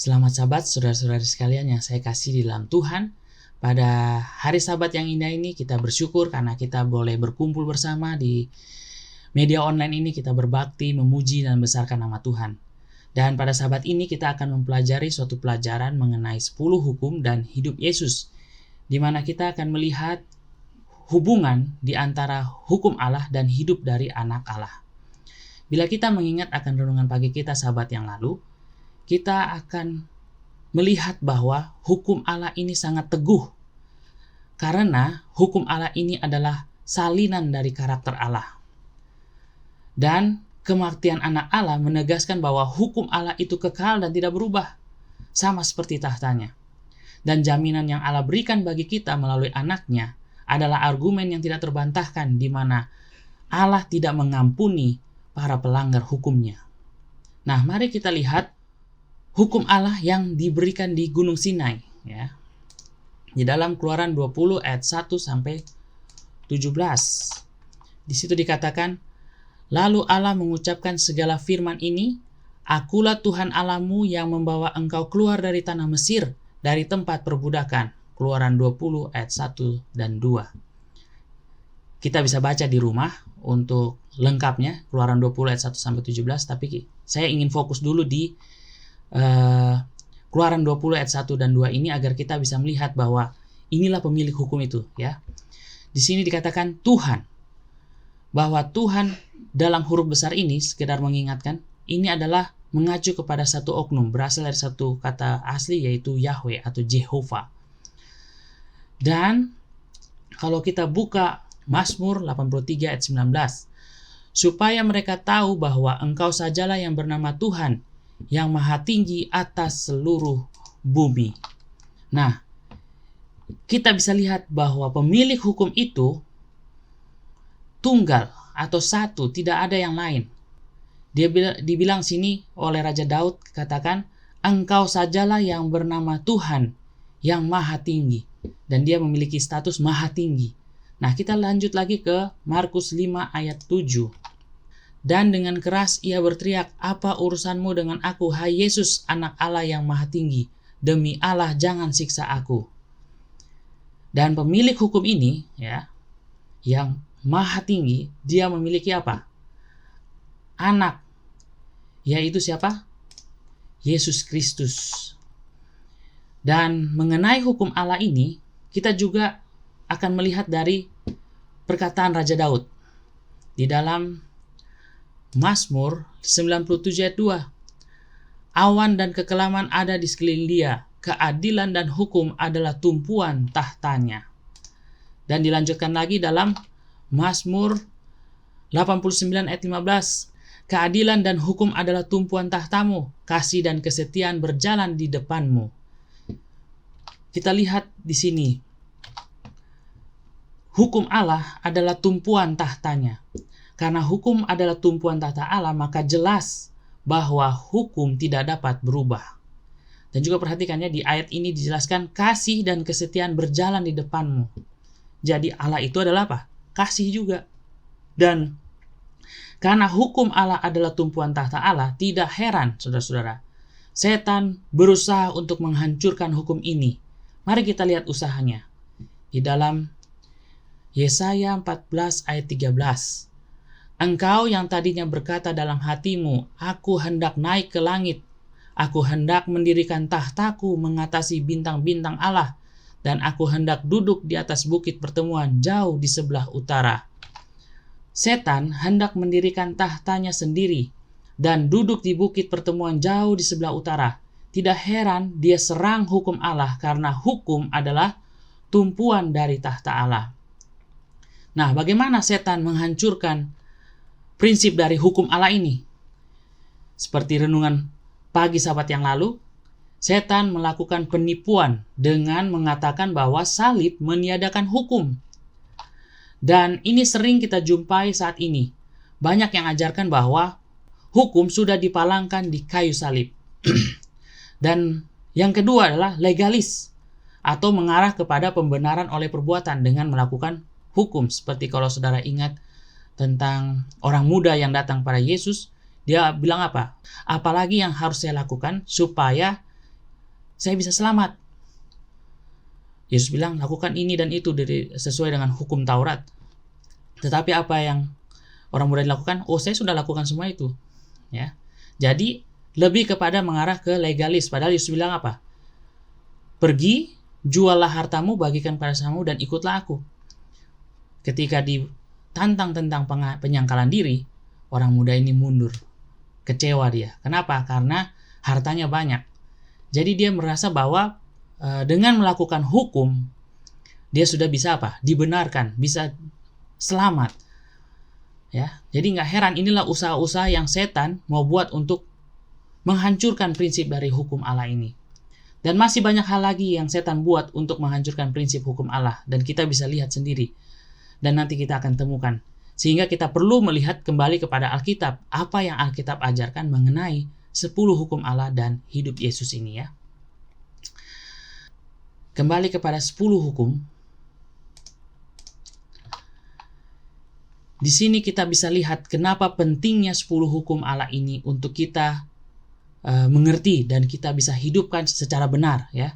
Selamat Sabat, saudara-saudari sekalian yang saya kasih di dalam Tuhan. Pada hari Sabat yang indah ini kita bersyukur karena kita boleh berkumpul bersama di media online ini. Kita berbakti, memuji dan membesarkan nama Tuhan. Dan pada Sabat ini kita akan mempelajari suatu pelajaran mengenai 10 hukum dan hidup Yesus, di mana kita akan melihat hubungan di antara hukum Allah dan hidup dari anak Allah. Bila kita mengingat akan renungan pagi kita Sabat yang lalu, kita akan melihat bahwa hukum Allah ini sangat teguh. Karena hukum Allah ini adalah salinan dari karakter Allah. Dan kematian anak Allah menegaskan bahwa hukum Allah itu kekal dan tidak berubah, sama seperti tahtanya. Dan jaminan yang Allah berikan bagi kita melalui anaknya adalah argumen yang tidak terbantahkan, di mana Allah tidak mengampuni para pelanggar hukumnya. Nah, mari kita lihat hukum Allah yang diberikan di Gunung Sinai, ya. Di dalam Keluaran 20 ayat 1 sampai 17. Di situ dikatakan, "Lalu Allah mengucapkan segala firman ini, Akulah Tuhan Allahmu yang membawa engkau keluar dari tanah Mesir, dari tempat perbudakan." Keluaran 20 ayat 1 dan 2. Kita bisa baca di rumah untuk lengkapnya, Keluaran 20 ayat 1 sampai 17, tapi saya ingin fokus dulu di Keluaran 20 ayat 1 dan 2 ini agar kita bisa melihat bahwa inilah pemilik hukum itu, ya. Di sini dikatakan Tuhan, bahwa Tuhan dalam huruf besar ini sekedar mengingatkan, ini adalah mengacu kepada satu oknum, berasal dari satu kata asli yaitu Yahweh atau Jehovah. Dan kalau kita buka Mazmur 83 ayat 19, supaya mereka tahu bahwa engkau sajalah yang bernama Tuhan, yang maha tinggi atas seluruh bumi. Nah, kita bisa lihat bahwa pemilik hukum itu tunggal atau satu, tidak ada yang lain. Dia dibilang sini oleh Raja Daud, katakan, engkau sajalah yang bernama Tuhan, yang maha tinggi. Dan dia memiliki status maha tinggi. Nah, kita lanjut lagi ke Markus 5 ayat 7. Dan dengan keras ia berteriak, "Apa urusanmu dengan aku, hai Yesus, anak Allah yang maha tinggi? Demi Allah, jangan siksa aku." Dan pemilik hukum ini, ya, yang maha tinggi, dia memiliki apa? Anak, yaitu siapa? Yesus Kristus. Dan mengenai hukum Allah ini, kita juga akan melihat dari perkataan Raja Daud di dalam Mazmur 97 ayat 2. Awan dan kekelaman ada di sekeliling dia, keadilan dan hukum adalah tumpuan tahtanya. Dan dilanjutkan lagi dalam Mazmur 89 ayat 15. Keadilan dan hukum adalah tumpuan tahtamu, kasih dan kesetiaan berjalan di depanmu. Kita lihat di sini, hukum Allah adalah tumpuan tahtanya. Karena hukum adalah tumpuan tahta Allah, maka jelas bahwa hukum tidak dapat berubah. Dan juga perhatikannya di ayat ini dijelaskan kasih dan kesetiaan berjalan di depanmu. Jadi Allah itu adalah apa? Kasih juga. Dan karena hukum Allah adalah tumpuan tahta Allah, tidak heran saudara-saudara, setan berusaha untuk menghancurkan hukum ini. Mari kita lihat usahanya. Di dalam Yesaya 14 ayat 13. Engkau yang tadinya berkata dalam hatimu, aku hendak naik ke langit, aku hendak mendirikan tahtaku mengatasi bintang-bintang Allah, dan aku hendak duduk di atas bukit pertemuan jauh di sebelah utara. Setan hendak mendirikan tahtanya sendiri dan duduk di bukit pertemuan jauh di sebelah utara. Tidak heran dia serang hukum Allah, karena hukum adalah tumpuan dari tahta Allah. Nah, bagaimana setan menghancurkan prinsip dari hukum Allah ini? Seperti renungan pagi Sabat yang lalu, setan melakukan penipuan dengan mengatakan bahwa salib meniadakan hukum. Dan ini sering kita jumpai saat ini. Banyak yang ajarkan bahwa hukum sudah dipalangkan di kayu salib. Dan yang kedua adalah legalis, atau mengarah kepada pembenaran oleh perbuatan dengan melakukan hukum. Seperti kalau saudara ingat tentang orang muda yang datang pada Yesus, dia bilang apa? Apalagi yang harus saya lakukan supaya saya bisa selamat. Yesus bilang, lakukan ini dan itu sesuai dengan hukum Taurat. Tetapi apa yang orang muda dilakukan? Oh, saya sudah lakukan semua itu. Ya. Jadi, lebih kepada mengarah ke legalis. Padahal Yesus bilang apa? Pergi, juallah hartamu, bagikan pada sesamamu, dan ikutlah aku. Ketika ditantang tentang penyangkalan diri, orang muda ini mundur. Kecewa dia. Kenapa? Karena hartanya banyak. Jadi dia merasa bahwa dengan melakukan hukum, dia sudah bisa apa? Dibenarkan, bisa selamat. Ya, jadi nggak heran inilah usaha-usaha yang setan mau buat untuk menghancurkan prinsip dari hukum Allah ini. Dan masih banyak hal lagi yang setan buat untuk menghancurkan prinsip hukum Allah, dan kita bisa lihat sendiri. Dan nanti kita akan temukan. Sehingga kita perlu melihat kembali kepada Alkitab, apa yang Alkitab ajarkan mengenai 10 hukum Allah dan hidup Yesus ini ya. Kembali kepada 10 hukum. Di sini kita bisa lihat kenapa pentingnya 10 hukum Allah ini untuk kita mengerti dan kita bisa hidupkan secara benar ya.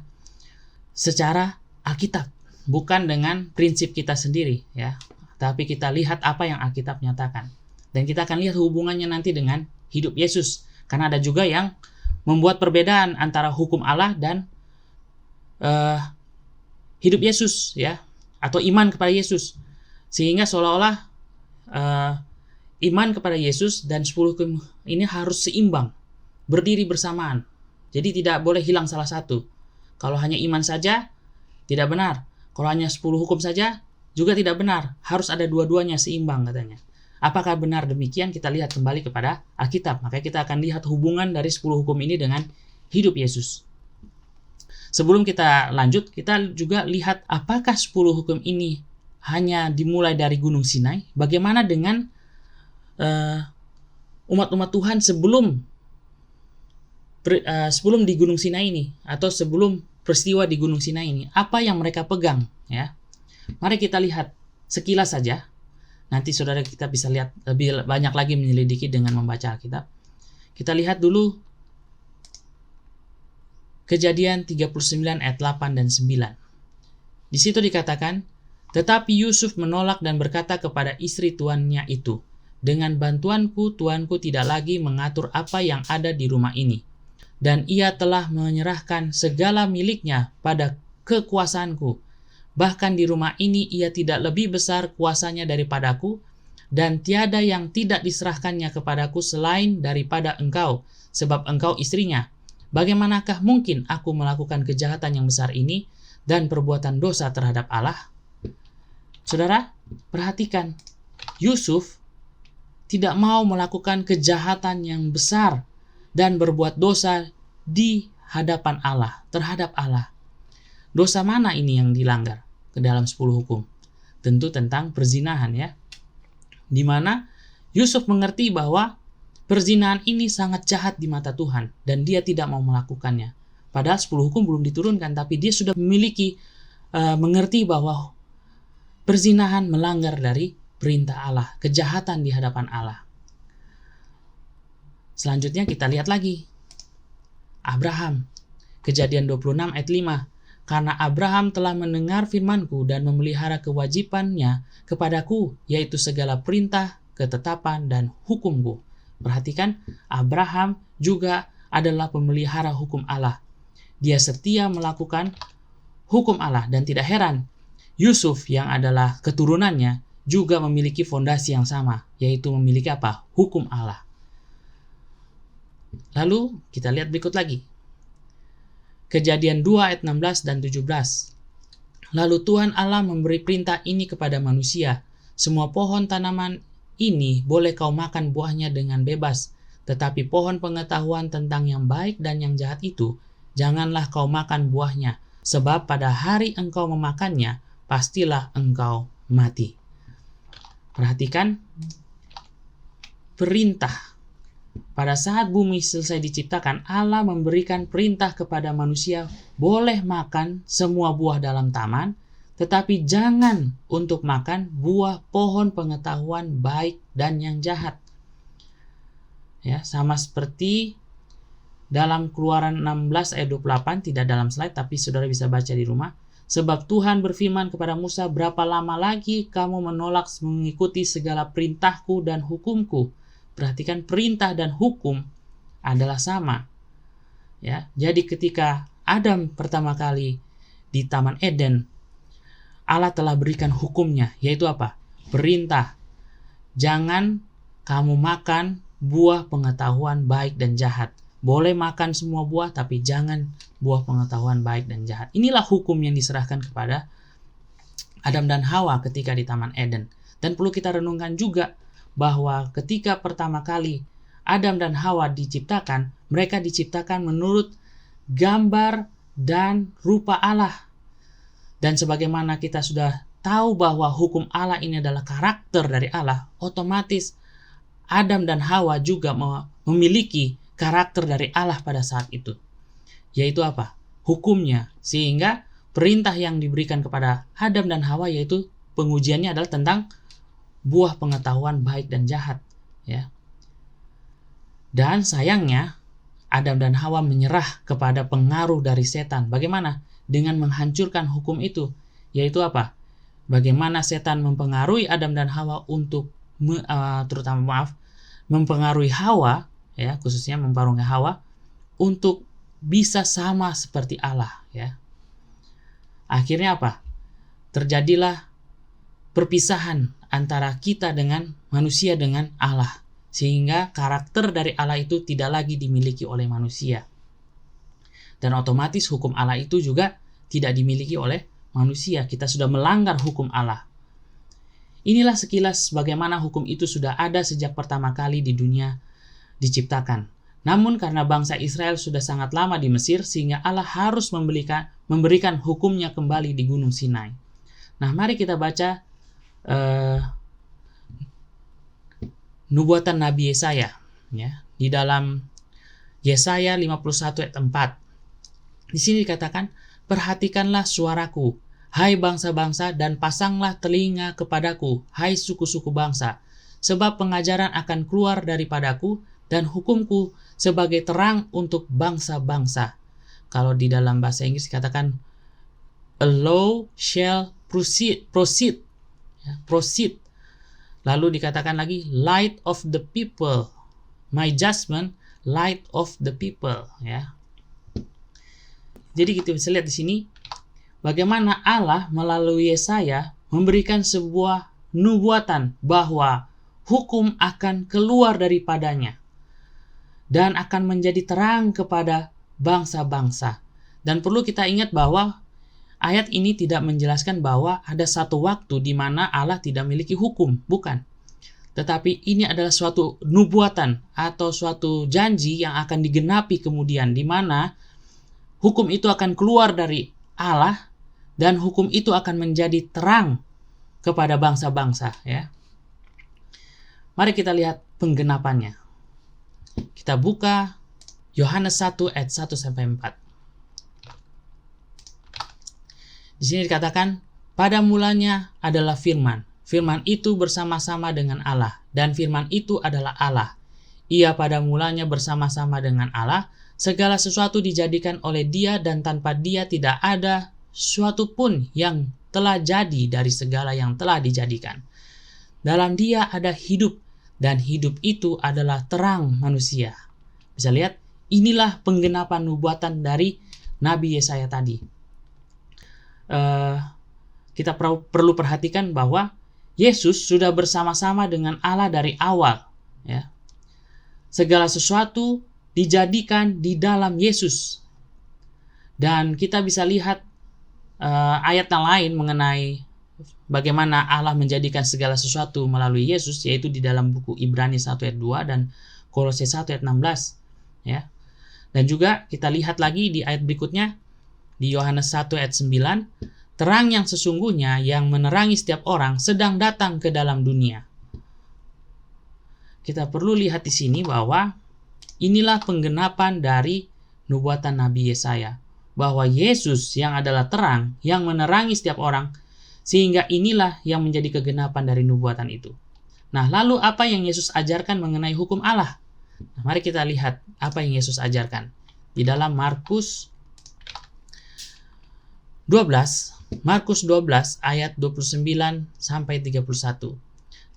Secara Alkitab, bukan dengan prinsip kita sendiri ya. Tapi kita lihat apa yang Alkitab nyatakan. Dan kita akan lihat hubungannya nanti dengan hidup Yesus. Karena ada juga yang membuat perbedaan antara hukum Allah dan hidup Yesus ya, atau iman kepada Yesus, sehingga seolah-olah iman kepada Yesus dan 10 hukum ini harus seimbang, berdiri bersamaan. Jadi tidak boleh hilang salah satu. Kalau hanya iman saja tidak benar, kalau hanya 10 hukum saja juga tidak benar, harus ada dua-duanya seimbang katanya. Apakah benar demikian? Kita lihat kembali kepada Alkitab. Makanya kita akan lihat hubungan dari 10 hukum ini dengan hidup Yesus. Sebelum kita lanjut, kita juga lihat apakah 10 hukum ini hanya dimulai dari Gunung Sinai. Bagaimana dengan umat-umat Tuhan sebelum di Gunung Sinai ini, atau sebelum peristiwa di Gunung Sinai ini, apa yang mereka pegang ya. Mari kita lihat sekilas saja. Nanti saudara kita bisa lihat lebih banyak lagi menyelidiki dengan membaca Alkitab. Kita lihat dulu Kejadian 39 ayat 8 dan 9. Di situ dikatakan, tetapi Yusuf menolak dan berkata kepada istri tuannya itu, dengan bantuanku tuanku tidak lagi mengatur apa yang ada di rumah ini. Dan ia telah menyerahkan segala miliknya pada kekuasaanku. Bahkan di rumah ini ia tidak lebih besar kuasanya daripadaku, dan tiada yang tidak diserahkannya kepadaku selain daripada engkau, sebab engkau istrinya. Bagaimanakah mungkin aku melakukan kejahatan yang besar ini dan perbuatan dosa terhadap Allah? Saudara, perhatikan, Yusuf tidak mau melakukan kejahatan yang besar dan berbuat dosa di hadapan Allah, terhadap Allah. Dosa mana ini yang dilanggar ke dalam 10 hukum? Tentu tentang perzinahan ya. Di mana Yusuf mengerti bahwa perzinahan ini sangat jahat di mata Tuhan dan dia tidak mau melakukannya. Padahal 10 hukum belum diturunkan, tapi dia sudah memiliki mengerti bahwa perzinahan melanggar dari perintah Allah, kejahatan di hadapan Allah. Selanjutnya kita lihat lagi Abraham, Kejadian 26 ayat 5. Karena Abraham telah mendengar firman-Ku dan memelihara kewajibannya kepadaku, yaitu segala perintah, ketetapan, dan hukum-Ku. Perhatikan, Abraham juga adalah pemelihara hukum Allah. Dia setia melakukan hukum Allah, dan tidak heran, Yusuf yang adalah keturunannya juga memiliki fondasi yang sama, yaitu memiliki apa? Hukum Allah. Lalu kita lihat berikut lagi. Kejadian 2 ayat 16 dan 17. Lalu Tuhan Allah memberi perintah ini kepada manusia. Semua pohon tanaman ini boleh kau makan buahnya dengan bebas. Tetapi pohon pengetahuan tentang yang baik dan yang jahat itu, janganlah kau makan buahnya. Sebab pada hari engkau memakannya, pastilah engkau mati. Perhatikan perintah. Pada saat bumi selesai diciptakan, Allah memberikan perintah kepada manusia boleh makan semua buah dalam taman, tetapi jangan untuk makan buah pohon pengetahuan baik dan yang jahat. Ya, sama seperti dalam Keluaran 16 ayat 28, tidak dalam slide tapi saudara bisa baca di rumah. Sebab Tuhan berfirman kepada Musa, berapa lama lagi kamu menolak mengikuti segala perintahku dan hukumku? Perhatikan, perintah dan hukum adalah sama. Ya, jadi ketika Adam pertama kali di Taman Eden, Allah telah berikan hukumnya, yaitu apa? Perintah, jangan kamu makan buah pengetahuan baik dan jahat. Boleh makan semua buah, tapi jangan buah pengetahuan baik dan jahat. Inilah hukum yang diserahkan kepada Adam dan Hawa ketika di Taman Eden. Dan perlu kita renungkan juga bahwa ketika pertama kali Adam dan Hawa diciptakan, mereka diciptakan menurut gambar dan rupa Allah. Dan sebagaimana kita sudah tahu bahwa hukum Allah ini adalah karakter dari Allah, otomatis Adam dan Hawa juga memiliki karakter dari Allah pada saat itu. Yaitu apa? Hukumnya. Sehingga perintah yang diberikan kepada Adam dan Hawa yaitu pengujiannya adalah tentang buah pengetahuan baik dan jahat. Ya. Dan sayangnya Adam dan Hawa menyerah kepada pengaruh dari setan. Bagaimana? Dengan menghancurkan hukum itu. Yaitu apa? Bagaimana setan mempengaruhi Adam dan Hawa untuk mempengaruhi Hawa, ya, khususnya mempengaruhi Hawa untuk bisa sama seperti Allah, ya. Akhirnya apa? Terjadilah perpisahan antara kita dengan manusia dengan Allah, sehingga karakter dari Allah itu tidak lagi dimiliki oleh manusia. Dan otomatis hukum Allah itu juga tidak dimiliki oleh manusia. Kita sudah melanggar hukum Allah. Inilah sekilas bagaimana hukum itu sudah ada sejak pertama kali di dunia diciptakan. Namun karena bangsa Israel sudah sangat lama di Mesir, sehingga Allah harus memberikan hukumnya kembali di Gunung Sinai. Nah, mari kita baca nubuatan Nabi Yesaya, ya, di dalam Yesaya 51 ayat 4. Di sini dikatakan, perhatikanlah suaraku, hai bangsa-bangsa, dan pasanglah telinga kepadaku, hai suku-suku bangsa. Sebab pengajaran akan keluar daripadaku, dan hukumku sebagai terang untuk bangsa-bangsa. Kalau di dalam bahasa Inggris dikatakan, a law shall proceed. Ya, proceed. Lalu dikatakan lagi, light of the people. My judgment, light of the people. Ya. Jadi kita bisa lihat di sini, bagaimana Allah melalui Yesaya memberikan sebuah nubuatan bahwa hukum akan keluar daripadanya dan akan menjadi terang kepada bangsa-bangsa. Dan perlu kita ingat bahwa ayat ini tidak menjelaskan bahwa ada satu waktu di mana Allah tidak memiliki hukum, bukan. Tetapi ini adalah suatu nubuatan atau suatu janji yang akan digenapi kemudian, di mana hukum itu akan keluar dari Allah dan hukum itu akan menjadi terang kepada bangsa-bangsa, ya. Mari kita lihat penggenapannya. Kita buka Yohanes 1 ayat 1 sampai 4. Di sini dikatakan, pada mulanya adalah firman. Firman itu bersama-sama dengan Allah, dan firman itu adalah Allah. Ia pada mulanya bersama-sama dengan Allah. Segala sesuatu dijadikan oleh Dia, dan tanpa Dia tidak ada suatu pun yang telah jadi dari segala yang telah dijadikan. Dalam Dia ada hidup, dan hidup itu adalah terang manusia. Bisa lihat, inilah penggenapan nubuatan dari Nabi Yesaya tadi. Kita perlu perhatikan bahwa Yesus sudah bersama-sama dengan Allah dari awal. Ya. Segala sesuatu dijadikan di dalam Yesus. Dan kita bisa lihat ayat yang lain mengenai bagaimana Allah menjadikan segala sesuatu melalui Yesus, yaitu di dalam buku Ibrani 1 ayat 2 dan Kolose 1 ayat 16. Ya. Dan juga kita lihat lagi di ayat berikutnya, di Yohanes 1 ayat 9, terang yang sesungguhnya yang menerangi setiap orang sedang datang ke dalam dunia. Kita perlu lihat di sini bahwa inilah penggenapan dari nubuatan Nabi Yesaya, bahwa Yesus yang adalah terang yang menerangi setiap orang, sehingga inilah yang menjadi kegenapan dari nubuatan itu. Nah, lalu apa yang Yesus ajarkan mengenai hukum Allah? Nah, mari kita lihat apa yang Yesus ajarkan. di dalam Markus 12 ayat 29 sampai 31.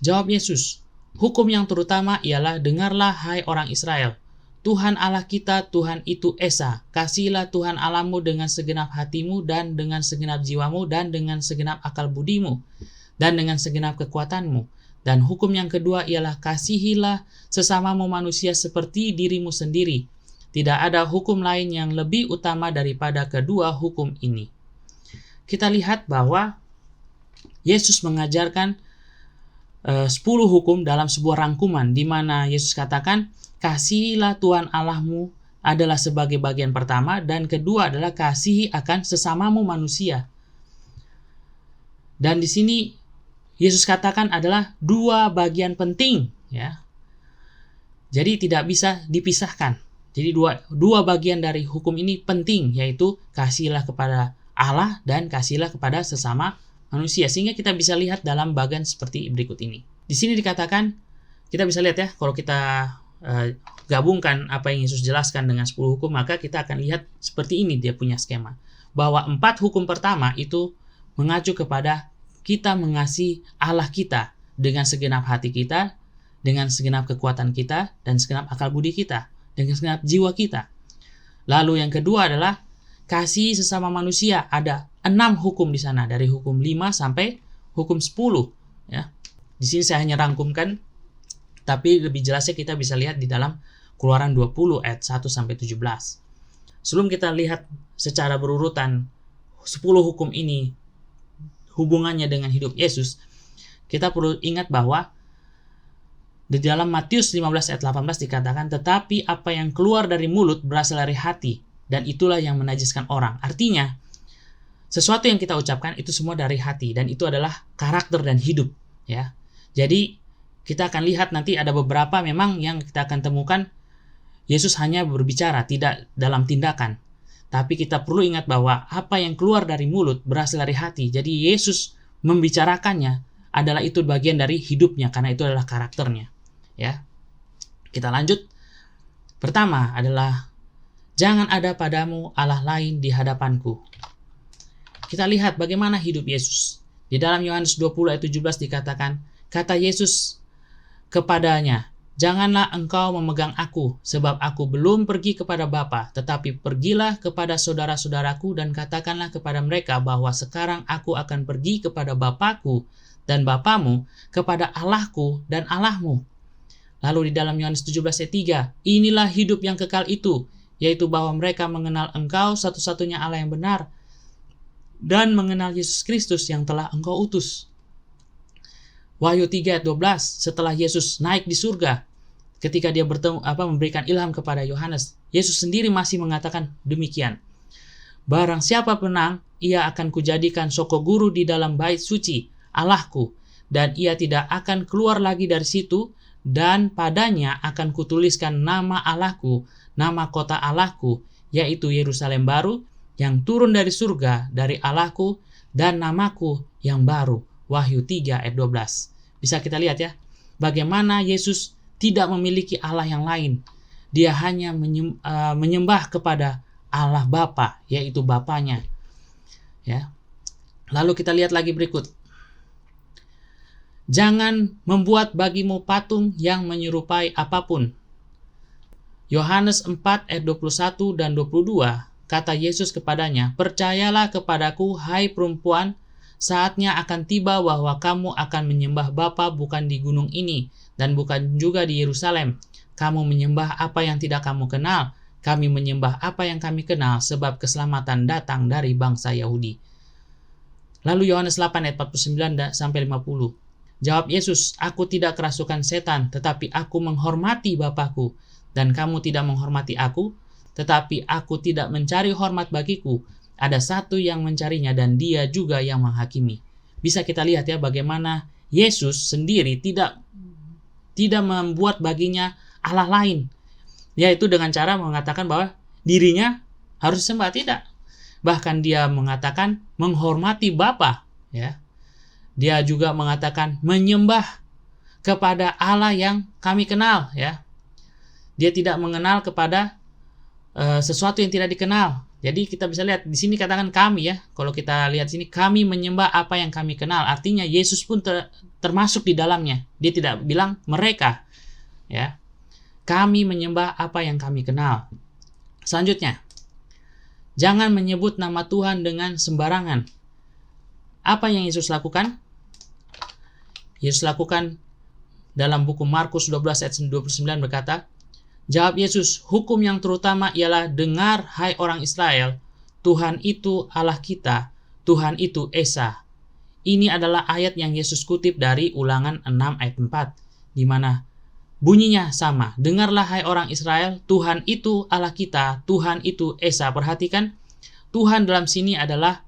Jawab Yesus, "Hukum yang terutama ialah, dengarlah hai orang Israel. Tuhan Allah kita, Tuhan itu Esa. Kasihilah Tuhan Allahmu dengan segenap hatimu dan dengan segenap jiwamu dan dengan segenap akal budimu dan dengan segenap kekuatanmu. Dan hukum yang kedua ialah, kasihilah sesamamu manusia seperti dirimu sendiri. Tidak ada hukum lain yang lebih utama daripada kedua hukum ini." Kita lihat bahwa Yesus mengajarkan 10 hukum dalam sebuah rangkuman, di mana Yesus katakan, kasihilah Tuhan Allahmu adalah sebagai bagian pertama, dan kedua adalah kasihi akan sesamamu manusia. Dan di sini Yesus katakan adalah dua bagian penting, ya. Jadi tidak bisa dipisahkan. Jadi dua bagian dari hukum ini penting, yaitu kasihilah kepada Allah dan kasihilah kepada sesama manusia. Sehingga kita bisa lihat dalam bagian seperti berikut ini. Di sini dikatakan, kita bisa lihat ya, kalau kita gabungkan apa yang Yesus jelaskan dengan 10 hukum, maka kita akan lihat seperti ini dia punya skema. Bahwa 4 hukum pertama itu mengacu kepada kita mengasihi Allah kita dengan segenap hati kita, dengan segenap kekuatan kita, dan segenap akal budi kita, dengan segenap jiwa kita. Lalu yang kedua adalah kasih sesama manusia. Ada 6 hukum di sana, dari hukum 5 sampai hukum 10. Ya. Di sini saya hanya rangkumkan, tapi lebih jelasnya kita bisa lihat di dalam Keluaran 20 ayat 1 sampai 17. Sebelum kita lihat secara berurutan 10 hukum ini hubungannya dengan hidup Yesus, kita perlu ingat bahwa di dalam Matius 15 ayat 18 dikatakan, tetapi apa yang keluar dari mulut berasal dari hati, dan itulah yang menajiskan orang. Artinya, sesuatu yang kita ucapkan itu semua dari hati, dan itu adalah karakter dan hidup. Ya, jadi kita akan lihat nanti ada beberapa memang yang kita akan temukan Yesus hanya berbicara, tidak dalam tindakan. Tapi kita perlu ingat bahwa apa yang keluar dari mulut berasal dari hati. Jadi Yesus membicarakannya adalah itu bagian dari hidupnya, karena itu adalah karakternya. Ya, kita lanjut. Pertama adalah, jangan ada padamu Allah lain di hadapanku. Kita lihat bagaimana hidup Yesus. Di dalam Yohanes 20 ayat 17 dikatakan, kata Yesus kepadanya, janganlah engkau memegang aku, sebab aku belum pergi kepada Bapa, tetapi pergilah kepada saudara-saudaraku dan katakanlah kepada mereka bahwa sekarang aku akan pergi kepada Bapakku dan Bapamu, kepada Allahku dan Allahmu. Lalu di dalam Yohanes 17 ayat 3, inilah hidup yang kekal itu, yaitu bahwa mereka mengenal engkau satu-satunya Allah yang benar, dan mengenal Yesus Kristus yang telah engkau utus. Wahyu 3 ayat 12, setelah Yesus naik di surga, ketika dia memberikan ilham kepada Yohanes, Yesus sendiri masih mengatakan demikian. Barang siapa menang, ia akan kujadikan soko guru di dalam bait suci Allahku, dan ia tidak akan keluar lagi dari situ, dan padanya akan kutuliskan nama Allahku, nama kota Allahku, yaitu Yerusalem baru, yang turun dari surga dari Allahku, dan namaku yang baru. Wahyu 3 ayat 12. Bisa kita lihat ya, bagaimana Yesus tidak memiliki Allah yang lain. Dia hanya menyembah kepada Allah Bapa, yaitu Bapanya. Ya. Lalu kita lihat lagi berikut. Jangan membuat bagimu patung yang menyerupai apapun. Yohanes 4 ayat 21 dan 22, kata Yesus kepadanya, percayalah kepadaku, hai perempuan, saatnya akan tiba bahwa kamu akan menyembah Bapa bukan di gunung ini, dan bukan juga di Yerusalem. Kamu menyembah apa yang tidak kamu kenal, kami menyembah apa yang kami kenal, sebab keselamatan datang dari bangsa Yahudi. Lalu Yohanes 8 ayat 49 sampai 50. Jawab Yesus, aku tidak kerasukan setan, tetapi aku menghormati Bapakku, dan kamu tidak menghormati aku, tetapi aku tidak mencari hormat bagiku. Ada satu yang mencarinya, dan dia juga yang menghakimi. Bisa kita lihat ya bagaimana Yesus sendiri tidak membuat baginya Allah lain, yaitu dengan cara mengatakan bahwa dirinya harus sembah. Tidak. Bahkan dia mengatakan menghormati Bapa, ya. Dia juga mengatakan menyembah kepada Allah yang kami kenal, ya. Dia tidak mengenal kepada sesuatu yang tidak dikenal. Jadi kita bisa lihat di sini katakan kami ya. Kalau kita lihat sini, kami menyembah apa yang kami kenal. Artinya Yesus pun termasuk di dalamnya. Dia tidak bilang mereka, ya. Kami menyembah apa yang kami kenal. Selanjutnya, jangan menyebut nama Tuhan dengan sembarangan. Apa yang Yesus lakukan? Yesus lakukan dalam buku Markus 12 ayat 29 berkata, jawab Yesus, hukum yang terutama ialah, dengar hai orang Israel, Tuhan itu Allah kita, Tuhan itu Esa. Ini adalah ayat yang Yesus kutip dari Ulangan 6 ayat 4, di mana bunyinya sama. Dengarlah hai orang Israel, Tuhan itu Allah kita, Tuhan itu Esa. Perhatikan, Tuhan dalam sini adalah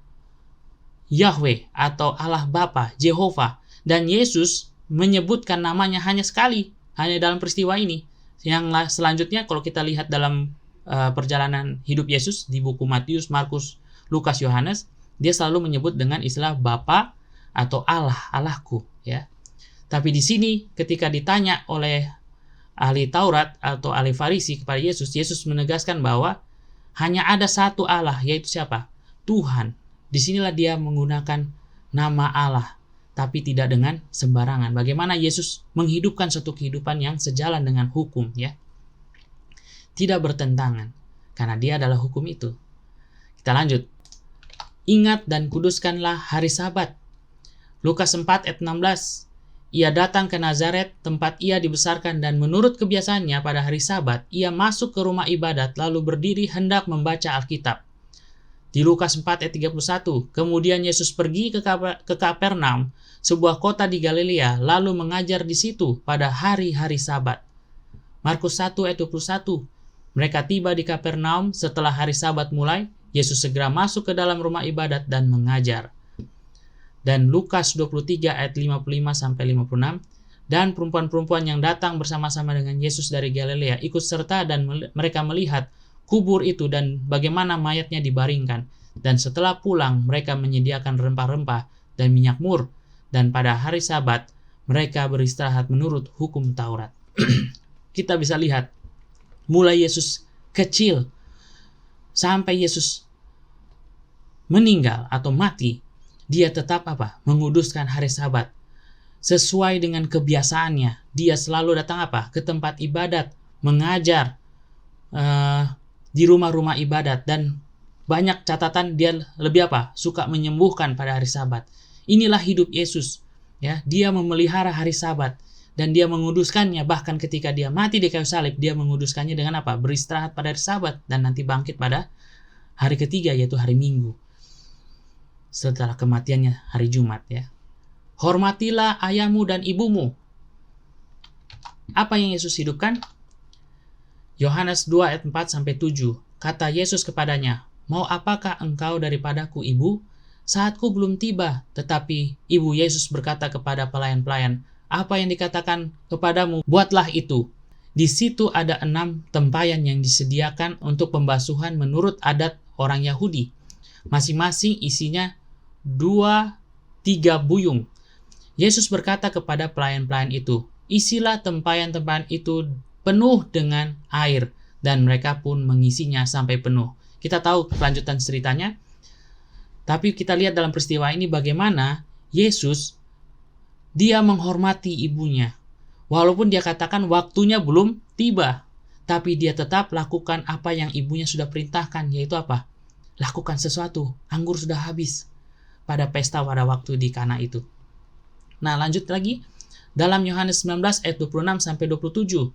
Yahweh atau Allah Bapa, Jehovah. Dan Yesus menyebutkan namanya hanya sekali, hanya dalam peristiwa ini. Yang selanjutnya kalau kita lihat dalam perjalanan hidup Yesus di buku Matius, Markus, Lukas, Yohanes, dia selalu menyebut dengan istilah Bapa atau Allah, Allahku, ya. Tapi di sini ketika ditanya oleh ahli Taurat atau ahli Farisi kepada Yesus, Yesus menegaskan bahwa hanya ada satu Allah, yaitu siapa? Tuhan. Disinilah dia menggunakan nama Allah, tapi tidak dengan sembarangan. Bagaimana Yesus menghidupkan suatu kehidupan yang sejalan dengan hukum, ya. Tidak bertentangan, karena dia adalah hukum itu. Kita lanjut. Ingat dan kuduskanlah hari Sabat. Lukas 4 ayat 16. Ia datang ke Nazaret, tempat ia dibesarkan, dan menurut kebiasaannya pada hari Sabat, ia masuk ke rumah ibadat lalu berdiri hendak membaca Alkitab. Di Lukas 4 ayat 31, kemudian Yesus pergi ke Kapernaum, sebuah kota di Galilea, lalu mengajar di situ pada hari-hari Sabat. Markus 1 ayat 21, mereka tiba di Kapernaum setelah hari Sabat mulai, Yesus segera masuk ke dalam rumah ibadat dan mengajar. Dan Lukas 23 ayat 55 sampai 56, dan perempuan-perempuan yang datang bersama-sama dengan Yesus dari Galilea ikut serta dan mereka melihat kubur itu dan bagaimana mayatnya dibaringkan. Dan setelah pulang mereka menyediakan rempah-rempah dan minyak mur, dan pada hari Sabat mereka beristirahat menurut hukum Taurat. Kita bisa lihat mulai Yesus kecil sampai Yesus meninggal atau mati, dia tetap menguduskan hari Sabat. Sesuai dengan kebiasaannya, dia selalu datang ke tempat ibadat, mengajar di rumah-rumah ibadat, dan banyak catatan dia lebih suka menyembuhkan pada hari Sabat. Inilah hidup Yesus, ya. Dia memelihara hari Sabat dan dia menguduskannya. Bahkan ketika dia mati di kayu salib, dia menguduskannya dengan beristirahat pada hari Sabat dan nanti bangkit pada hari ketiga, yaitu hari Minggu setelah kematiannya hari Jumat, ya. Hormatilah ayahmu dan ibumu. Apa yang Yesus hidupkan? Yohanes 2 ayat 4 sampai 7. Kata Yesus kepadanya, mau apakah engkau daripadaku, ibu? Saatku belum tiba. Tetapi ibu Yesus berkata kepada pelayan-pelayan, apa yang dikatakan kepadamu, buatlah itu. Di situ ada 6 tempayan yang disediakan untuk pembasuhan menurut adat orang Yahudi. Masing-masing isinya 2-3 buyung. Yesus berkata kepada pelayan-pelayan itu, isilah tempayan-tempayan itu penuh dengan air, dan mereka pun mengisinya sampai penuh. Kita tahu kelanjutan ceritanya, tapi kita lihat dalam peristiwa ini bagaimana Yesus, dia menghormati ibunya. Walaupun dia katakan waktunya belum tiba, tapi dia tetap lakukan apa yang ibunya sudah perintahkan, yaitu lakukan sesuatu. Anggur sudah habis pada pesta pada waktu di Kana itu. Nah, lanjut lagi dalam Yohanes 19 ayat 26 sampai 27.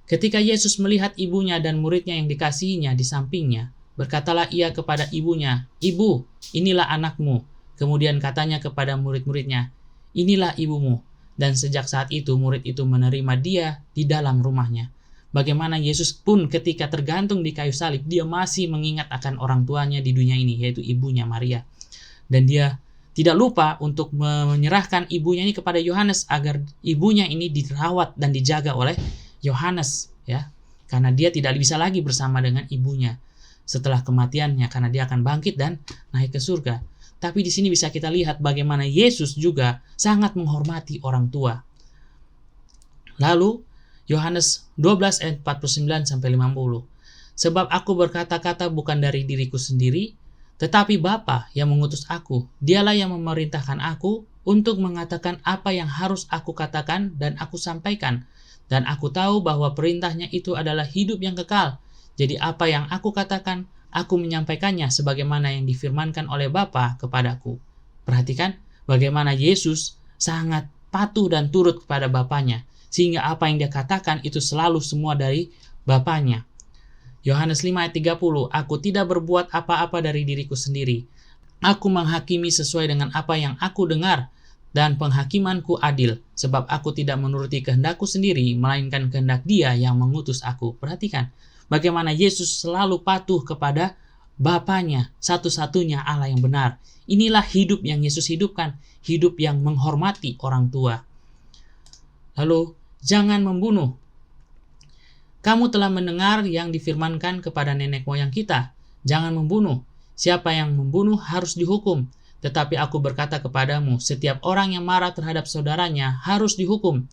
Ketika Yesus melihat ibunya dan muridnya yang dikasihinya di sampingnya, berkatalah ia kepada ibunya, "Ibu, inilah anakmu." Kemudian katanya kepada murid-muridnya, "Inilah ibumu." Dan sejak saat itu murid itu menerima dia di dalam rumahnya. Bagaimana Yesus pun ketika tergantung di kayu salib, dia masih mengingat akan orang tuanya di dunia ini, yaitu ibunya Maria. Dan dia tidak lupa untuk menyerahkan ibunya ini kepada Yohanes agar ibunya ini dirawat dan dijaga oleh Yohanes, ya. Karena dia tidak bisa lagi bersama dengan ibunya setelah kematiannya, karena dia akan bangkit dan naik ke surga. Tapi di sini bisa kita lihat bagaimana Yesus juga sangat menghormati orang tua. Lalu Yohanes 12 ayat 49 sampai 50. Sebab aku berkata-kata bukan dari diriku sendiri, tetapi Bapa yang mengutus aku. Dialah yang memerintahkan aku untuk mengatakan apa yang harus aku katakan dan aku sampaikan. Dan aku tahu bahwa perintahnya itu adalah hidup yang kekal. Jadi apa yang aku katakan, aku menyampaikannya sebagaimana yang difirmankan oleh Bapa kepadaku. Perhatikan bagaimana Yesus sangat patuh dan turut kepada Bapanya, sehingga apa yang dia katakan itu selalu semua dari Bapanya. Yohanes 5 ayat 30, aku tidak berbuat apa-apa dari diriku sendiri. Aku menghakimi sesuai dengan apa yang aku dengar, dan penghakimanku adil, sebab aku tidak menuruti kehendakku sendiri, melainkan kehendak Dia yang mengutus aku. Perhatikan, bagaimana Yesus selalu patuh kepada Bapanya, satu-satunya Allah yang benar. Inilah hidup yang Yesus hidupkan, hidup yang menghormati orang tua. Lalu, jangan membunuh. Kamu telah mendengar yang difirmankan kepada nenek moyang kita, jangan membunuh. Siapa yang membunuh harus dihukum. Tetapi aku berkata kepadamu, setiap orang yang marah terhadap saudaranya harus dihukum.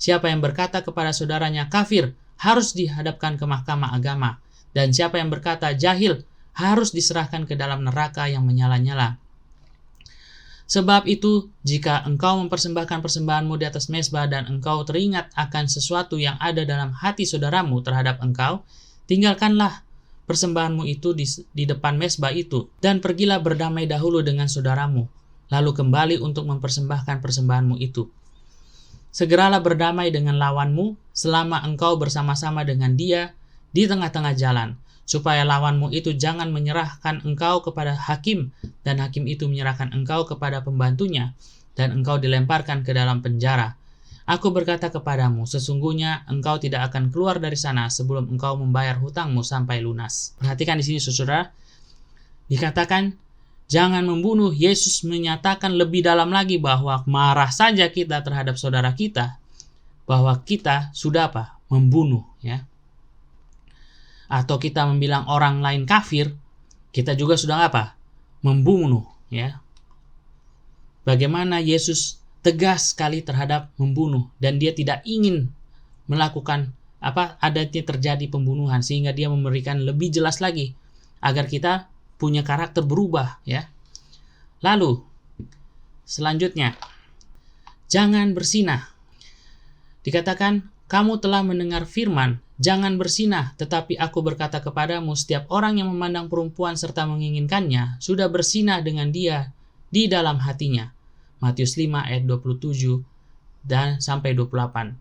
Siapa yang berkata kepada saudaranya kafir harus dihadapkan ke mahkamah agama. Dan siapa yang berkata jahil harus diserahkan ke dalam neraka yang menyala-nyala. Sebab itu, jika engkau mempersembahkan persembahanmu di atas mezbah dan engkau teringat akan sesuatu yang ada dalam hati saudaramu terhadap engkau, tinggalkanlah persembahanmu itu di depan mezbah itu, dan pergilah berdamai dahulu dengan saudaramu, lalu kembali untuk mempersembahkan persembahanmu itu. Segeralah berdamai dengan lawanmu selama engkau bersama-sama dengan dia di tengah-tengah jalan, supaya lawanmu itu jangan menyerahkan engkau kepada hakim, dan hakim itu menyerahkan engkau kepada pembantunya, dan engkau dilemparkan ke dalam penjara. Aku berkata kepadamu, sesungguhnya engkau tidak akan keluar dari sana sebelum engkau membayar hutangmu sampai lunas. Perhatikan di sini saudara, dikatakan jangan membunuh. Yesus menyatakan lebih dalam lagi bahwa marah saja kita terhadap saudara kita, bahwa kita sudah apa? Membunuh, ya. Atau kita membilang orang lain kafir, kita juga sudah apa? Membunuh, ya. Bagaimana Yesus tegas sekali terhadap membunuh, dan dia tidak ingin melakukan adanya terjadi pembunuhan, sehingga dia memberikan lebih jelas lagi agar kita punya karakter berubah, ya. Lalu selanjutnya, jangan bersinah. Dikatakan kamu telah mendengar firman, jangan bersinah, tetapi aku berkata kepadamu, setiap orang yang memandang perempuan serta menginginkannya, sudah bersinah dengan dia di dalam hatinya. Matius 5 ayat 27 dan sampai 28.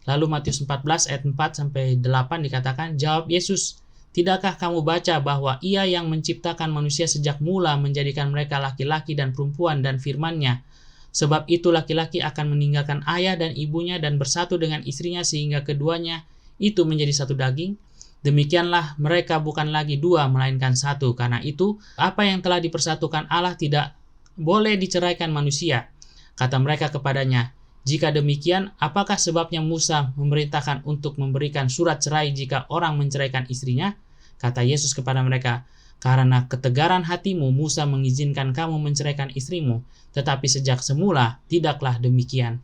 Lalu Matius 14 ayat 4 sampai 8 dikatakan, jawab Yesus, tidakkah kamu baca bahwa Ia yang menciptakan manusia sejak mula menjadikan mereka laki-laki dan perempuan, dan firman-Nya, sebab itu laki-laki akan meninggalkan ayah dan ibunya dan bersatu dengan istrinya sehingga keduanya itu menjadi satu daging. Demikianlah mereka bukan lagi dua melainkan satu. Karena itu apa yang telah dipersatukan Allah tidak boleh diceraikan manusia. Kata mereka kepadanya, jika demikian apakah sebabnya Musa memerintahkan untuk memberikan surat cerai jika orang menceraikan istrinya? Kata Yesus kepada mereka, karena ketegaran hatimu Musa mengizinkan kamu menceraikan istrimu, tetapi sejak semula tidaklah demikian.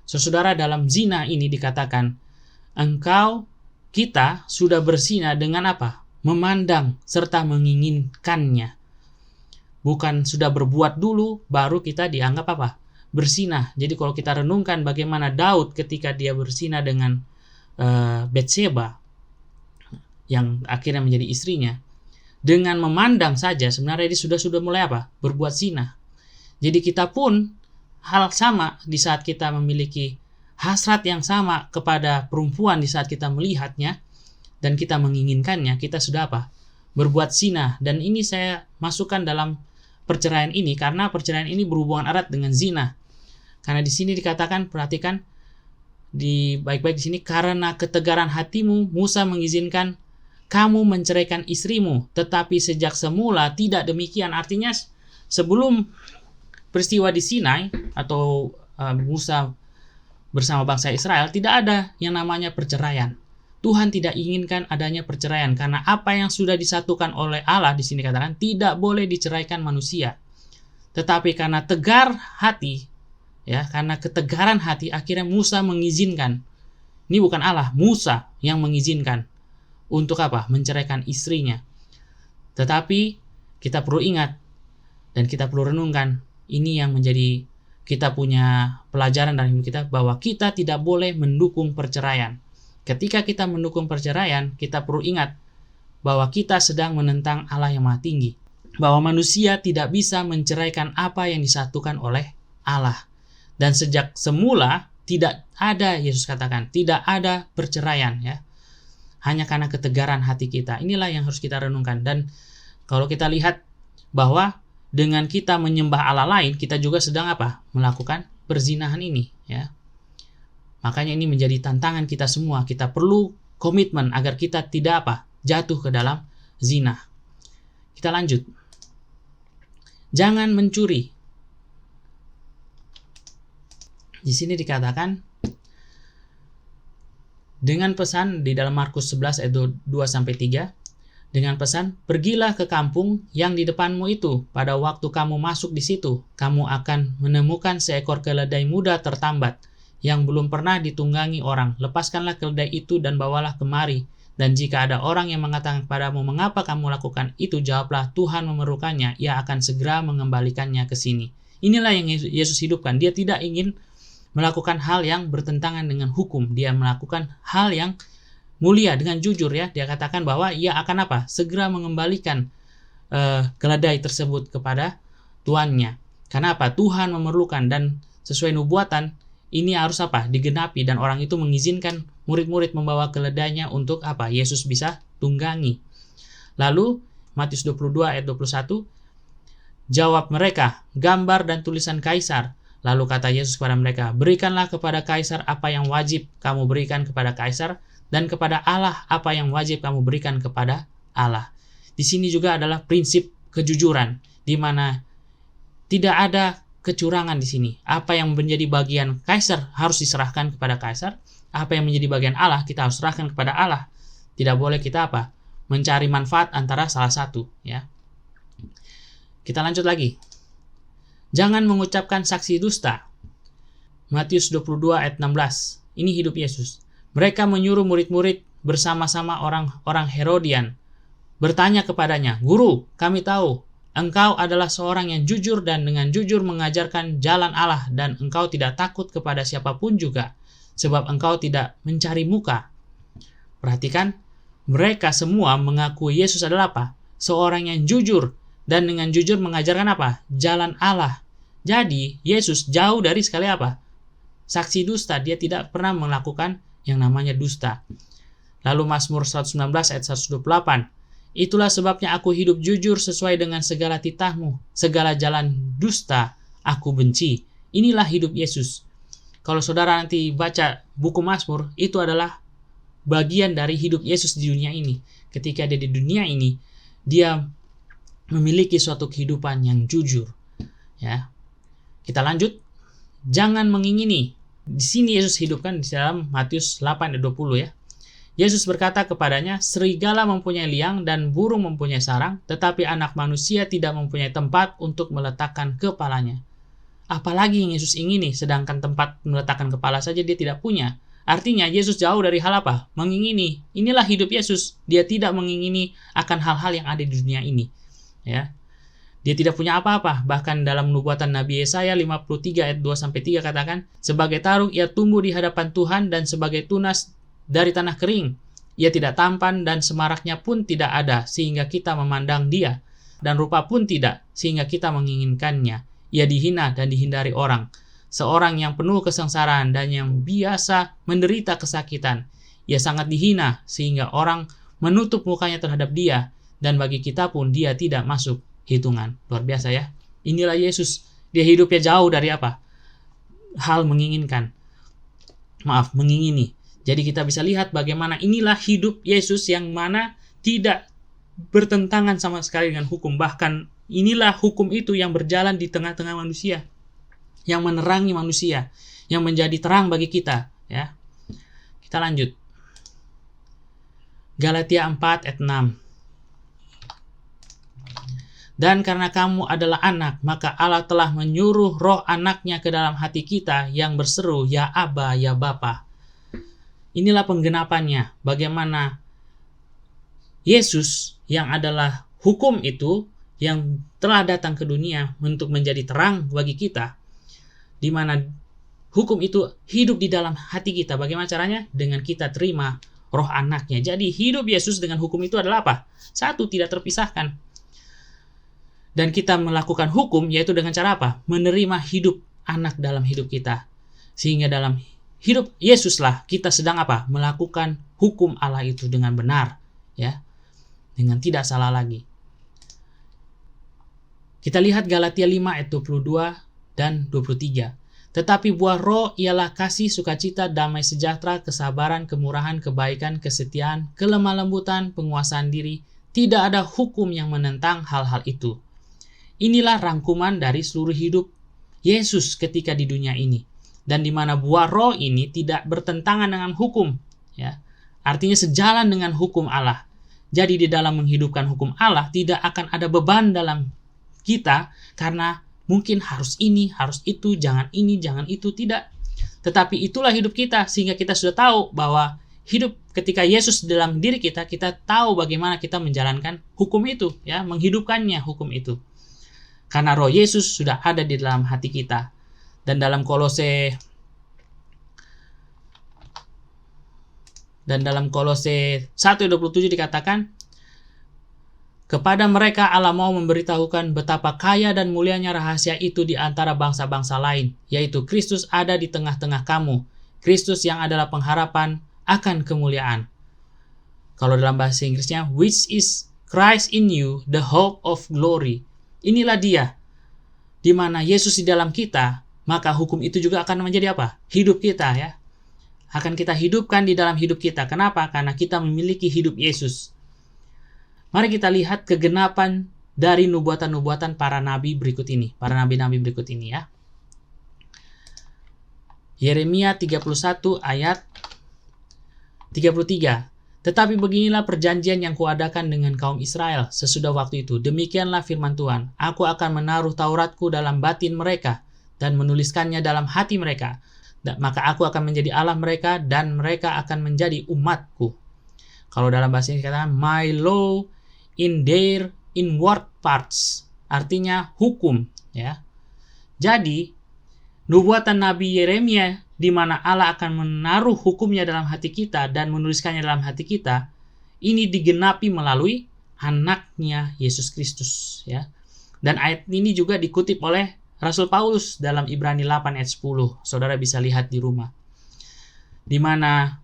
Saudara, dalam zina ini dikatakan, kita sudah berzina dengan apa? Memandang serta menginginkannya. Bukan sudah berbuat dulu, baru kita dianggap apa? Berzina. Jadi kalau kita renungkan bagaimana Daud ketika dia berzina dengan Batseba, yang akhirnya menjadi istrinya, dengan memandang saja sebenarnya dia sudah mulai apa? Berbuat zina. Jadi kita pun hal sama di saat kita memiliki hasrat yang sama kepada perempuan, di saat kita melihatnya dan kita menginginkannya, kita sudah apa? Berbuat zina. Dan ini saya masukkan dalam perceraian ini karena perceraian ini berhubungan erat dengan zina. Karena di sini dikatakan, perhatikan di baik-baik di sini, karena ketegaran hatimu Musa mengizinkan kamu menceraikan istrimu, tetapi sejak semula tidak demikian. Artinya sebelum peristiwa di Sinai atau Musa bersama bangsa Israel, tidak ada yang namanya perceraian. Tuhan tidak inginkan adanya perceraian karena apa yang sudah disatukan oleh Allah di sini katakan tidak boleh diceraikan manusia. Tetapi karena tegar hati, ya, karena ketegaran hati akhirnya Musa mengizinkan. Ini bukan Allah, Musa yang mengizinkan untuk apa? Menceraikan istrinya. Tetapi kita perlu ingat dan kita perlu renungkan, ini yang menjadi kita punya pelajaran dalam hidup kita, bahwa kita tidak boleh mendukung perceraian. Ketika kita mendukung perceraian, kita perlu ingat bahwa kita sedang menentang Allah yang Maha Tinggi. Bahwa manusia tidak bisa menceraikan apa yang disatukan oleh Allah. Dan sejak semula tidak ada, Yesus katakan, tidak ada perceraian, ya. Hanya karena ketegaran hati kita. Inilah yang harus kita renungkan. Dan kalau kita lihat bahwa dengan kita menyembah Allah lain, kita juga sedang apa? Melakukan perzinahan ini, ya. Makanya ini menjadi tantangan kita semua. Kita perlu komitmen agar kita tidak apa? Jatuh ke dalam zina. Kita lanjut. Jangan mencuri. Di sini dikatakan dengan pesan di dalam Markus 11 ayat 2-3, dengan pesan, pergilah ke kampung yang di depanmu itu. Pada waktu kamu masuk di situ, kamu akan menemukan seekor keledai muda tertambat yang belum pernah ditunggangi orang. Lepaskanlah keledai itu dan bawalah kemari. Dan jika ada orang yang mengatakan kepadamu, mengapa kamu lakukan itu? Jawablah, Tuhan memerlukannya, ia akan segera mengembalikannya ke sini. Inilah yang Yesus hidupkan. Dia tidak ingin melakukan hal yang bertentangan dengan hukum. Dia melakukan hal yang mulia dengan jujur, ya. Dia katakan bahwa ia akan apa? Segera mengembalikan keledai tersebut kepada tuannya. Karena apa? Tuhan memerlukan, dan sesuai nubuatan ini harus apa? Digenapi, dan orang itu mengizinkan murid-murid membawa keledainya untuk apa? Yesus bisa tunggangi. Lalu Matius 22 ayat 21, jawab mereka, gambar dan tulisan kaisar. Lalu kata Yesus kepada mereka, berikanlah kepada kaisar apa yang wajib kamu berikan kepada kaisar, dan kepada Allah apa yang wajib kamu berikan kepada Allah. Di sini juga adalah prinsip kejujuran, di mana tidak ada kecurangan di sini. Apa yang menjadi bagian kaisar harus diserahkan kepada kaisar. Apa yang menjadi bagian Allah kita harus serahkan kepada Allah. Tidak boleh kita apa? Mencari manfaat antara salah satu, ya. Kita lanjut lagi. Jangan mengucapkan saksi dusta. Matius 22 ayat 16. Ini hidup Yesus. Mereka menyuruh murid-murid bersama-sama orang Herodian bertanya kepadanya, Guru, kami tahu engkau adalah seorang yang jujur dan dengan jujur mengajarkan jalan Allah, dan engkau tidak takut kepada siapapun juga, sebab engkau tidak mencari muka. Perhatikan, mereka semua mengakui Yesus adalah apa? Seorang yang jujur, dan dengan jujur mengajarkan apa? Jalan Allah. Jadi, Yesus jauh dari sekali apa? Saksi dusta. Dia tidak pernah melakukan yang namanya dusta. Lalu Mazmur 119 ayat 128. Itulah sebabnya aku hidup jujur sesuai dengan segala titahmu. Segala jalan dusta aku benci. Inilah hidup Yesus. Kalau saudara nanti baca buku Mazmur, itu adalah bagian dari hidup Yesus di dunia ini. Ketika dia di dunia ini, dia memiliki suatu kehidupan yang jujur. Ya. Kita lanjut. Jangan mengingini. Di sini Yesus hidupkan di dalam Matius 8 ayat 20, ya. Yesus berkata kepadanya, serigala mempunyai liang dan burung mempunyai sarang, tetapi anak manusia tidak mempunyai tempat untuk meletakkan kepalanya. Apalagi yang Yesus ingini, sedangkan tempat meletakkan kepala saja dia tidak punya. Artinya Yesus jauh dari hal apa? Mengingini. Inilah hidup Yesus. Dia tidak mengingini akan hal-hal yang ada di dunia ini. Ya. Dia tidak punya apa-apa. Bahkan dalam nubuatan Nabi Yesaya 53 ayat 2-3 katakan, sebagai taruk ia tumbuh di hadapan Tuhan dan sebagai tunas dari tanah kering. Ia tidak tampan dan semaraknya pun tidak ada sehingga kita memandang dia, dan rupa pun tidak sehingga kita menginginkannya. Ia dihina dan dihindari orang. Seorang yang penuh kesengsaraan dan yang biasa menderita kesakitan. Ia sangat dihina sehingga orang menutup mukanya terhadap dia, dan bagi kita pun dia tidak masuk hitungan. Luar biasa, ya. Inilah Yesus. Dia hidupnya jauh dari apa? Hal menginginkan. Mengingini. Jadi kita bisa lihat bagaimana inilah hidup Yesus yang mana tidak bertentangan sama sekali dengan hukum. Bahkan inilah hukum itu yang berjalan di tengah-tengah manusia, yang menerangi manusia, yang menjadi terang bagi kita, ya. Kita lanjut. Galatia 4 ayat 6. Dan karena kamu adalah anak, maka Allah telah menyuruh roh anaknya ke dalam hati kita yang berseru, ya Aba, ya Bapa. Inilah penggenapannya. Bagaimana Yesus yang adalah hukum itu, yang telah datang ke dunia untuk menjadi terang bagi kita, di mana hukum itu hidup di dalam hati kita. Bagaimana caranya? Dengan kita terima roh anaknya. Jadi hidup Yesus dengan hukum itu adalah apa? Satu, tidak terpisahkan. Dan kita melakukan hukum yaitu dengan cara apa? Menerima hidup anak dalam hidup kita. Sehingga dalam hidup Yesuslah kita sedang apa? Melakukan hukum Allah itu dengan benar, ya. Dengan tidak salah lagi. Kita lihat Galatia 5 ayat 22 dan 23. Tetapi buah roh ialah kasih, sukacita, damai sejahtera, kesabaran, kemurahan, kebaikan, kesetiaan, kelemah lembutan, penguasaan diri. Tidak ada hukum yang menentang hal-hal itu. Inilah rangkuman dari seluruh hidup Yesus ketika di dunia ini. Dan di mana buah roh ini tidak bertentangan dengan hukum, ya. Artinya sejalan dengan hukum Allah. Jadi di dalam menghidupkan hukum Allah tidak akan ada beban dalam kita karena mungkin harus ini, harus itu, jangan ini, jangan itu, tidak. Tetapi itulah hidup kita, sehingga kita sudah tahu bahwa hidup ketika Yesus dalam diri kita, kita tahu bagaimana kita menjalankan hukum itu, ya, menghidupkannya hukum itu. Karena roh Yesus sudah ada di dalam hati kita. Dan dalam Kolose 1:27 dikatakan, kepada mereka Allah mau memberitahukan betapa kaya dan mulianya rahasia itu di antara bangsa-bangsa lain, yaitu Kristus ada di tengah-tengah kamu. Kristus yang adalah pengharapan akan kemuliaan. Kalau dalam bahasa Inggrisnya, which is Christ in you, the hope of glory. Inilah dia, di mana Yesus di dalam kita, maka hukum itu juga akan menjadi apa? Hidup kita, ya. Akan kita hidupkan di dalam hidup kita. Kenapa? Karena kita memiliki hidup Yesus. Mari kita lihat kegenapan dari nubuatan-nubuatan para nabi berikut ini. Para nabi-nabi berikut ini, ya. Yeremia 31 ayat 33. Tetapi beginilah perjanjian yang kuadakan dengan kaum Israel sesudah waktu itu. Demikianlah firman Tuhan. Aku akan menaruh Tauratku dalam batin mereka dan menuliskannya dalam hati mereka. Maka aku akan menjadi Allah mereka dan mereka akan menjadi umatku. Kalau dalam bahasa Inggris katakan, my law in their inward parts, artinya hukum, ya. Jadi nubuatan Nabi Yeremia di mana Allah akan menaruh hukumnya dalam hati kita dan menuliskannya dalam hati kita, ini digenapi melalui anaknya Yesus Kristus, ya. Dan ayat ini juga dikutip oleh Rasul Paulus dalam Ibrani 8 ayat 10. Saudara bisa lihat di rumah. Di mana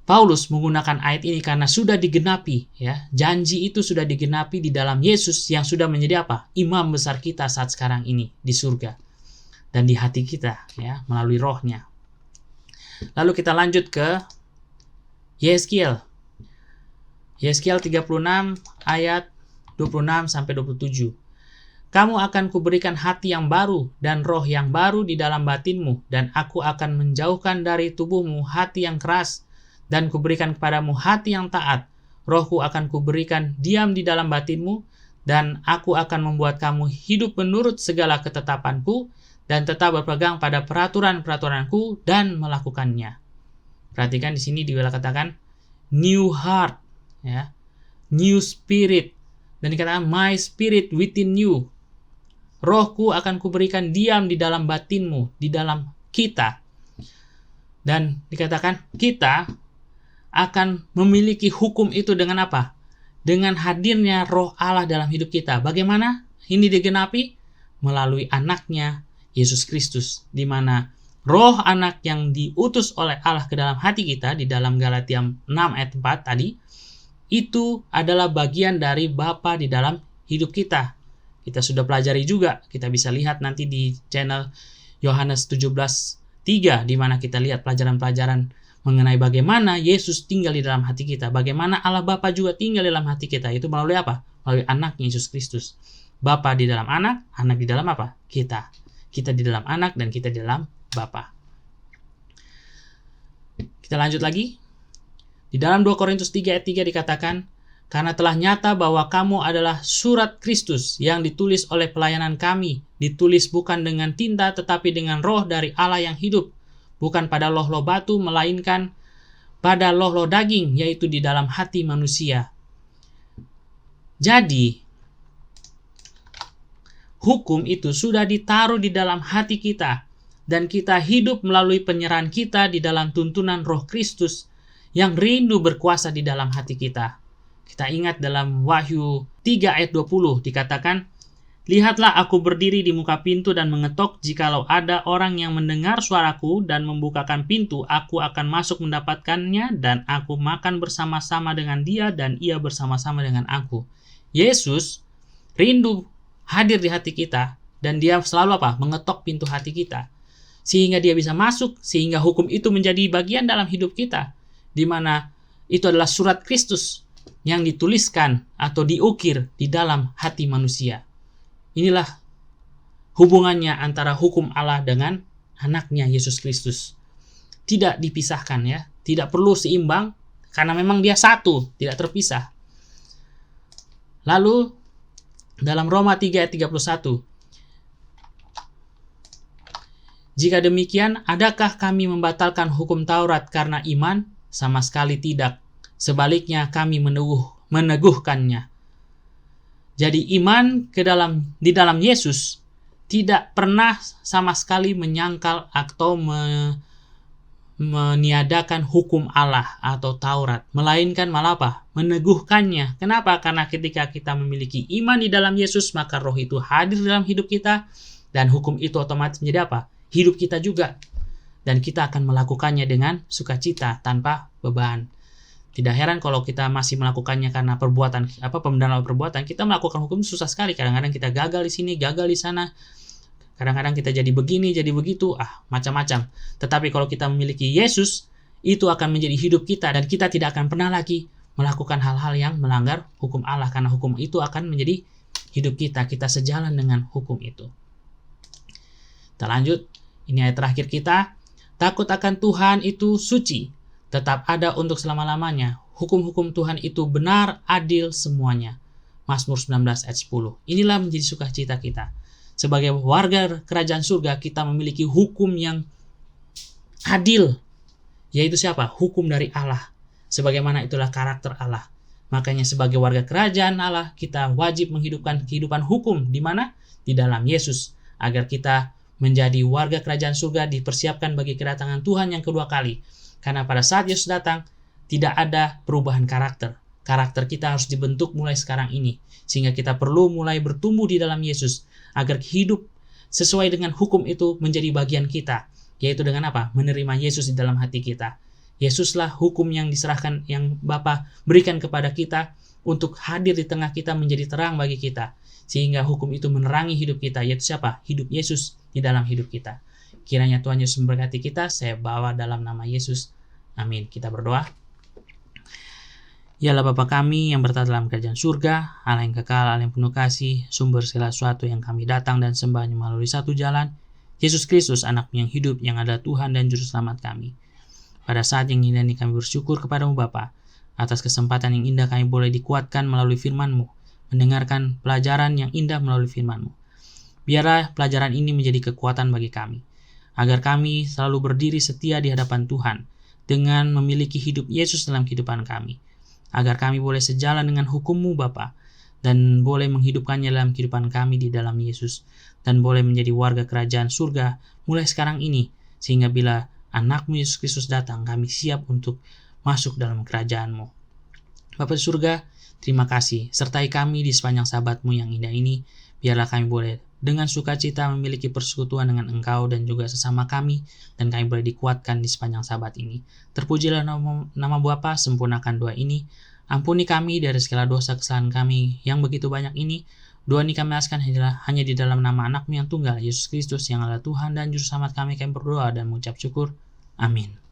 Paulus menggunakan ayat ini karena sudah digenapi, ya. Janji itu sudah digenapi di dalam Yesus yang sudah menjadi apa? Imam besar kita saat sekarang ini di surga dan di hati kita, ya, melalui rohnya. Lalu kita lanjut ke Yeskiel. Yeskiel 36 ayat 26 sampai 27. Kamu akan kuberikan hati yang baru dan roh yang baru di dalam batinmu, dan aku akan menjauhkan dari tubuhmu hati yang keras dan kuberikan kepadamu hati yang taat. Rohku akan kuberikan diam di dalam batinmu, dan aku akan membuat kamu hidup menurut segala ketetapanku dan tetap berpegang pada peraturan-peraturanku dan melakukannya. Perhatikan di sini dikatakan new heart, ya, new spirit, dan dikatakan my spirit within you. Rohku akan kuberikan diam di dalam batinmu, di dalam kita. Dan dikatakan kita akan memiliki hukum itu dengan apa? Dengan hadirnya roh Allah dalam hidup kita. Bagaimana ini digenapi? Melalui anaknya Yesus Kristus, di mana roh anak yang diutus oleh Allah ke dalam hati kita di dalam Galatia 6 ayat 4 tadi, itu adalah bagian dari Bapa di dalam hidup kita. Kita sudah pelajari juga, kita bisa lihat nanti di channel Yohanes 17:3 di mana kita lihat pelajaran-pelajaran mengenai bagaimana Yesus tinggal di dalam hati kita, bagaimana Allah Bapa juga tinggal di dalam hati kita. Itu melalui apa? Melalui anak Yesus Kristus. Bapa di dalam anak, anak di dalam apa? Kita. Kita di dalam anak dan kita di dalam Bapa. Kita lanjut lagi. Di dalam 2 Korintus 3 ayat 3 dikatakan, karena telah nyata bahwa kamu adalah surat Kristus yang ditulis oleh pelayanan kami, ditulis bukan dengan tinta tetapi dengan roh dari Allah yang hidup, bukan pada loh-loh batu, melainkan pada loh-loh daging, yaitu di dalam hati manusia. Jadi, hukum itu sudah ditaruh di dalam hati kita, dan kita hidup melalui penyerahan kita di dalam tuntunan Roh Kristus yang rindu berkuasa di dalam hati kita. Kita ingat dalam Wahyu 3 ayat 20 dikatakan, "Lihatlah aku berdiri di muka pintu dan mengetok, jikalau ada orang yang mendengar suaraku dan membukakan pintu, aku akan masuk mendapatkannya dan aku makan bersama-sama dengan dia dan ia bersama-sama dengan aku." Yesus rindu hadir di hati kita dan dia selalu mengetok pintu hati kita. Sehingga dia bisa masuk, sehingga hukum itu menjadi bagian dalam hidup kita, di mana itu adalah surat Kristus yang dituliskan atau diukir di dalam hati manusia. Inilah hubungannya antara hukum Allah dengan anaknya Yesus Kristus. Tidak dipisahkan ya, tidak perlu seimbang, karena memang dia satu, tidak terpisah. Lalu dalam Roma 3 ayat 31, "Jika demikian, adakah kami membatalkan hukum Taurat karena iman? Sama sekali tidak. Sebaliknya kami meneguhkannya." Jadi iman di dalam Yesus tidak pernah sama sekali menyangkal atau meniadakan hukum Allah atau Taurat, melainkan malah meneguhkannya. Kenapa? Karena ketika kita memiliki iman di dalam Yesus, maka Roh itu hadir dalam hidup kita, dan hukum itu otomatis menjadi hidup kita juga, dan kita akan melakukannya dengan sukacita tanpa beban. Tidak heran kalau kita masih melakukannya karena pembenaran perbuatan. Kita melakukan hukum itu susah sekali. Kadang-kadang kita gagal di sini, gagal di sana. Kadang-kadang kita jadi begini, jadi begitu, macam-macam. Tetapi kalau kita memiliki Yesus, itu akan menjadi hidup kita, dan kita tidak akan pernah lagi melakukan hal-hal yang melanggar hukum Allah, karena hukum itu akan menjadi hidup kita. Kita sejalan dengan hukum itu. Kita lanjut. Ini ayat terakhir kita. "Takut akan Tuhan itu suci, tetap ada untuk selama-lamanya. Hukum-hukum Tuhan itu benar, adil semuanya." Mazmur 19 ayat 10. Inilah menjadi sukacita kita. Sebagai warga kerajaan surga, kita memiliki hukum yang adil. Yaitu siapa? Hukum dari Allah. Sebagaimana itulah karakter Allah. Makanya sebagai warga kerajaan Allah, kita wajib menghidupkan kehidupan hukum. Di mana? Di dalam Yesus. Agar kita menjadi warga kerajaan surga, dipersiapkan bagi kedatangan Tuhan yang kedua kali. Karena pada saat Yesus datang, tidak ada perubahan karakter. Karakter kita harus dibentuk mulai sekarang ini. Sehingga kita perlu mulai bertumbuh di dalam Yesus. Agar hidup sesuai dengan hukum itu menjadi bagian kita. Yaitu dengan menerima Yesus di dalam hati kita. Yesuslah hukum yang diserahkan, yang Bapa berikan kepada kita untuk hadir di tengah kita, menjadi terang bagi kita. Sehingga hukum itu menerangi hidup kita. Yaitu siapa? Hidup Yesus di dalam hidup kita. Kiranya Tuhan Yesus memberkati kita. Saya bawa dalam nama Yesus. Amin. Kita berdoa. Ya Allah Bapa kami yang berada dalam kerajaan surga, Allah yang kekal, Allah yang penuh kasih, sumber segala sesuatu yang kami datang dan sembah melalui satu jalan, Yesus Kristus, Anak-Mu yang hidup, yang adalah Tuhan dan Juru Selamat kami. Pada saat yang indah ini kami bersyukur kepadamu Bapa, atas kesempatan yang indah kami boleh dikuatkan melalui firman-Mu, mendengarkan pelajaran yang indah melalui firman-Mu. Biarlah pelajaran ini menjadi kekuatan bagi kami, agar kami selalu berdiri setia di hadapan Tuhan, dengan memiliki hidup Yesus dalam kehidupan kami. Agar kami boleh sejalan dengan hukum-Mu Bapa, dan boleh menghidupkannya dalam kehidupan kami di dalam Yesus, dan boleh menjadi warga kerajaan surga mulai sekarang ini, sehingga bila Anak-Mu Yesus Kristus datang, kami siap untuk masuk dalam kerajaan-Mu. Bapa di surga, terima kasih, sertai kami di sepanjang sabat-Mu yang indah ini. Biarlah kami boleh dengan sukacita memiliki persekutuan dengan Engkau dan juga sesama kami, dan kami boleh dikuatkan di sepanjang sabat ini. Terpujilah nama Bapa, sempurnakan doa ini. Ampuni kami dari segala dosa kesalahan kami yang begitu banyak ini. Doa ini kami alaskan hanya di dalam nama Anak-Mu yang tunggal, Yesus Kristus, yang adalah Tuhan dan Juru Selamat kami berdoa dan mengucap syukur. Amin.